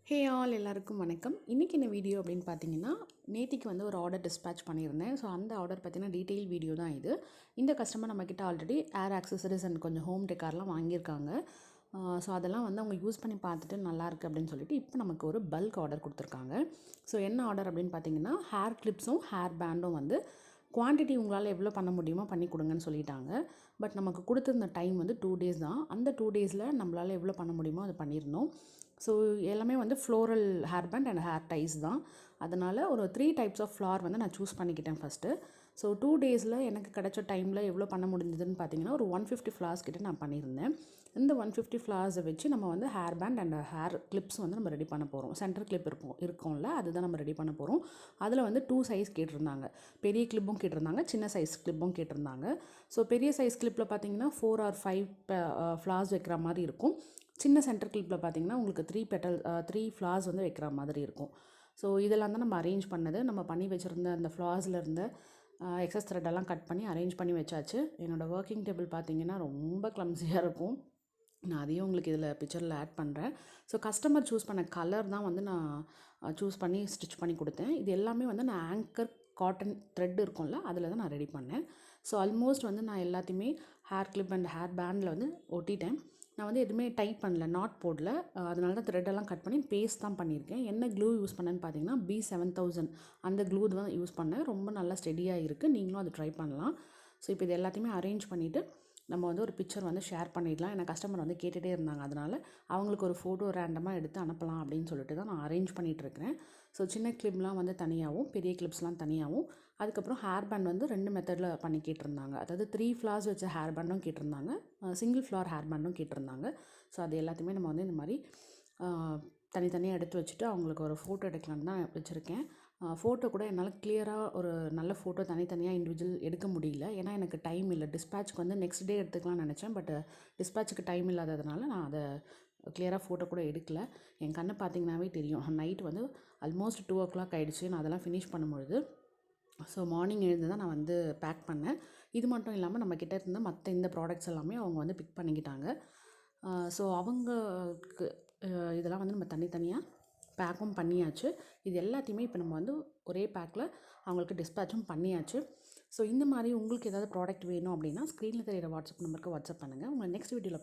Hey all எல்லாருக்கும் வணக்கம். இன்றைக்கி என்ன வீடியோ அப்படின்னு பார்த்தீங்கன்னா, நேத்திக்கு வந்து ஒரு ஆர்டர் டிஸ்பேச் பண்ணியிருந்தேன். ஸோ அந்த ஆர்டர் பார்த்தீங்கன்னா டீட்டெயில் வீடியோ தான் இது. இந்த கஸ்டமர் நம்மக்கிட்ட ஆல்ரெடி ஏர் ஆக்சசரிஸ் அண்ட் கொஞ்சம் ஹோம் டெக்கார்லாம் வாங்கியிருக்காங்க. ஸோ அதெல்லாம் வந்து அவங்க யூஸ் பண்ணி பார்த்துட்டு நல்லாயிருக்கு அப்படின்னு சொல்லிட்டு இப்போ நமக்கு ஒரு பல்க் ஆர்டர் கொடுத்துருக்காங்க. ஸோ என்ன ஆர்டர் அப்படின்னு பார்த்தீங்கன்னா, ஹேர் கிளிப்ஸும் ஹேர் பேண்டும் வந்து குவான்டிட்டி உங்களால் எவ்வளோ பண்ண முடியுமோ பண்ணி கொடுங்கன்னு சொல்லிட்டாங்க. பட் நமக்கு கொடுத்துருந்த டைம் வந்து 2 டேஸ் தான். அந்த 2 டேஸில் நம்மளால் எவ்வளோ பண்ண முடியுமோ அதை பண்ணியிருந்தோம். ஸோ எல்லாமே வந்து floral hair band and hair ties தான். அதனால் ஒரு 3 டைப்ஸ் ஆஃப் ஃப்ளார் வந்து நான் சூஸ் பண்ணிக்கிட்டேன் ஃபஸ்ட்டு. ஸோ 2 டேஸில் எனக்கு கிடைச்ச டைமில் எவ்வளோ பண்ண முடிஞ்சதுன்னு பார்த்தீங்கன்னா, ஒரு 150 ஃப்ளார்ஸ் கிட்ட நான் பண்ணியிருந்தேன். இந்த 150 ஃப்ளார்ஸை வச்சு நம்ம வந்து hair band and hair clips வந்து நம்ம ரெடி பண்ண போகிறோம். சென்டர் கிளிப் இருக்கும்ல, அதுதான் நம்ம ரெடி பண்ண போகிறோம். அதில் வந்து 2 சைஸ் கேட்டிருந்தாங்க. பெரிய கிளிப்பும் கேட்டிருந்தாங்க, சின்ன சைஸ் கிளிப்பும் கேட்டிருந்தாங்க. ஸோ பெரிய சைஸ் கிளிப்பில் பார்த்தீங்கன்னா 4 or 5 ஃப்ளார்ஸ் வைக்கிற மாதிரி இருக்கும். சின்ன சென்டர் கிளிப்பில் பார்த்தீங்கன்னா உங்களுக்கு 3 ஃப்ளார்ஸ் வந்து வைக்கிற மாதிரி இருக்கும். ஸோ இதெல்லாம் தான் நம்ம அரேஞ்ச் பண்ணது. நம்ம பண்ணி வச்சுருந்த அந்த ஃப்ளார்ஸில் இருந்த எக்ஸஸ் த்ரெட்டெல்லாம் கட் பண்ணி அரேஞ்ச் பண்ணி வச்சாச்சு. என்னோடய ஒர்க்கிங் டேபிள் பார்த்தீங்கன்னா ரொம்ப கிளம்ஸியாக இருக்கும். நான் அதையும் உங்களுக்கு இதில் பிக்சரில் ஆட் பண்ணுறேன். ஸோ கஸ்டமர் சூஸ் பண்ண கலர் தான் வந்து நான் சூஸ் பண்ணி ஸ்டிச் பண்ணி கொடுத்தேன். இது எல்லாமே வந்து நான் ஆங்கர் காட்டன் த்ரெட் இருக்கும்ல, அதில் தான் நான் ரெடி பண்ணேன். ஸோ ஆல்மோஸ்ட் வந்து நான் எல்லாத்தையுமே ஹேர் கிளிப் அண்ட் ஹேர் பேண்டில் வந்து ஒட்டிட்டேன். நான் வந்து எதுவுமே டைட் பண்ணல, நாட் போடல. அதனால தான் த்ரெட்டெல்லாம் கட் பண்ணி பேஸ்ட் தான் பண்ணியிருக்கேன். என்ன க்ளூ யூஸ் பண்ணேன்னு பார்த்தீங்கன்னா, B7000 அந்த க்ளூ தான் யூஸ் பண்ணேன். ரொம்ப நல்லா ஸ்டெடியாக இருக்குது. நீங்களும் அது ட்ரை பண்ணலாம். ஸோ இப்போ இது எல்லாத்தையுமே அரேஞ்ச் பண்ணிவிட்டு நம்ம வந்து ஒரு பிக்சர் வந்து ஷேர் பண்ணிடலாம். ஏன்னா கஸ்டமர் வந்து கேட்டுகிட்டே இருந்தாங்க. அதனால் அவங்களுக்கு ஒரு ஃபோட்டோ ரேண்டமாக எடுத்து அனுப்பலாம் அப்படின்னு சொல்லிட்டு தான் நான் அரேஞ்ச் பண்ணிகிட்ருக்கிறேன். ஸோ சின்ன கிளிப்லாம் வந்து தனியாகவும், பெரிய கிளிப்ஸ்லாம் தனியாகவும், அதுக்கப்புறம் ஹேர் பேண்ட் வந்து 2 மெத்தடில் பண்ணி கேட்டிருந்தாங்க. அதாவது 3 ஃப்ளார்ஸ் வச்ச ஹேர் பேண்டும் கேட்டிருந்தாங்க, சிங்கிள் ஃப்ளார் ஹேர் பேண்டும் கேட்டிருந்தாங்க. ஸோ அது எல்லாத்தையுமே நம்ம வந்து இந்த மாதிரி தனித்தனியாக எடுத்து வச்சுட்டு அவங்களுக்கு ஒரு ஃபோட்டோ எடுக்கலான்னு தான் வச்சுருக்கேன். ஃபோட்டோ கூட என்னால் கிளியராக ஒரு நல்ல ஃபோட்டோ தனித்தனியாக இண்டிவிஜுவல் எடுக்க முடியல. ஏன்னா எனக்கு டைம் இல்லை. டிஸ்பேச்சுக்கு வந்து நெக்ஸ்ட் டே எடுத்துக்கலாம்னு நினச்சேன். பட் டிஸ்பேச்சுக்கு டைம் இல்லாததுனால நான் அதை கிளியராக ஃபோட்டோ கூட எடுக்கல. என் கண்ணை பார்த்தீங்கன்னாவே தெரியும். நைட் வந்து ஆல்மோஸ்ட் 2 o'clock ஆகிடுச்சு நான் அதெல்லாம் ஃபினிஷ் பண்ணும்பொழுது. ஸோ மார்னிங் எழுந்து தான் நான் வந்து பேக் பண்ணேன். இது மட்டும் இல்லாமல் நம்மக்கிட்ட இருந்த மற்ற இந்த ப்ராடக்ட்ஸ் எல்லாமே அவங்க வந்து பிக் பண்ணிக்கிட்டாங்க. ஸோ அவங்களுக்கு இதெல்லாம் வந்து நம்ம தனித்தனியாக பேக்கும் பண்ணியாச்சு. இது எல்லாத்தையுமே இப்போ நம்ம வந்து ஒரே பேக்கில் அவங்களுக்கு டிஸ்பேச்சும் பண்ணியாச்சு. ஸோ இந்த மாதிரி உங்களுக்கு ஏதாவது ப்ராடக்ட் வேணும் அப்படின்னா ஸ்க்ரீனில் தெரியிற வாட்ஸ்அப் நம்பருக்கு வாட்ஸ்அப் பண்ணுங்கள். உங்களை நெக்ஸ்ட் வீடியோவில்